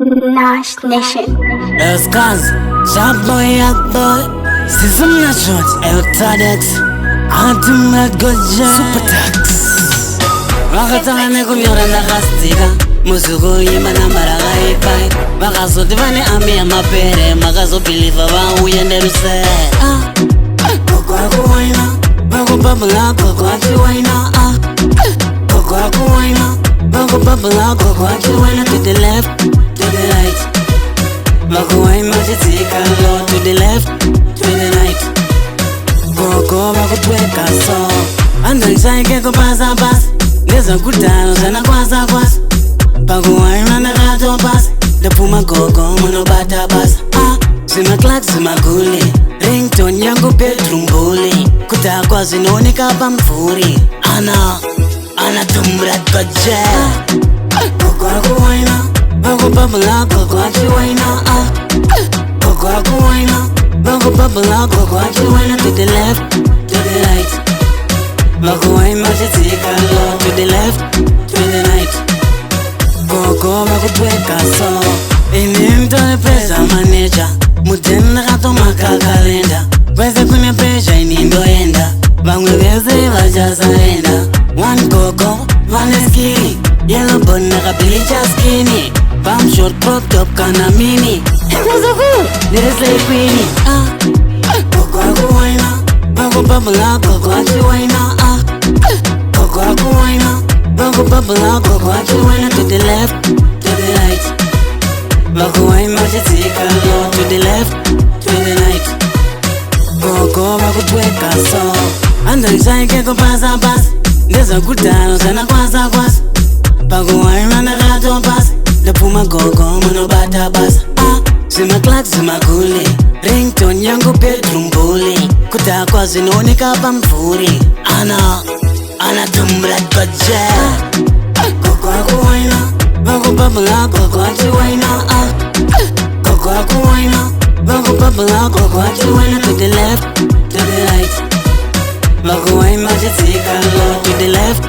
Nash Nation. Eskazi, Shaboy Akboy, Sism Nashot, Eltadex, Ultimate Goja, Supertax. Wakatane kunyora nakastika, musuko yima na maraga ipai. Wakasote vane ami ya mapere, makaso pilifa wa uyenderuse. Koko akuwaina, bako babla, koko akiwaina. Koko akuwaina, bako babla, koko akiwaina. To the left, to the right. Bako waima jitika low. To the left, to the right. Koko bako tweka so. Andaishaike kupasa pasa. Neza kutano zana kwasa kwasa. Bako waima nakato pasa. Dapuma koko mano bata basa. Sima clark sima guli. Ringtone yangu bedroom bully. Kutakwa zinonika pamfuri. Ana tumrat koje. Koko akuwaina, bako babla, koko akiwaina. Koko akuwaina, bako babla, koko akiwaina. To the left, to the right. Bako waima jitika low. To the left, to the right. Koko bako tweka so. Inimtole pressure manager. Mutenda kato makakalenda. Weze kune pressure inindoenda. Bangwe weze wajazaenda. One koko, one skinny. Yellow bun naka bleacher skinny. Palm short crop top kana mini. Muzuku, nirese queenie. Koko akuwaina, bako babla, koko akiwaina. Koko akuwaina, bako babla, koko akiwaina. To the left, to the right. Bako waima jitika low. To the left, to the right. Koko bako tweka so. Andaishaike kupasa pasa. Neza kutano zana kwasa kwasa. Bako waima nakato pasa. Dapuma koko mano bata basa. Sima clark sima guli. Ringtone yangu bedroom bully. Kutakwa zinonika pamfuri. Ana tumrat koje. Koko akuwaina, bako babla, koko akiwaina. Koko akuwaina, bako babla, koko akiwaina. To the left, to the right. Bako waima jitika low. To the left,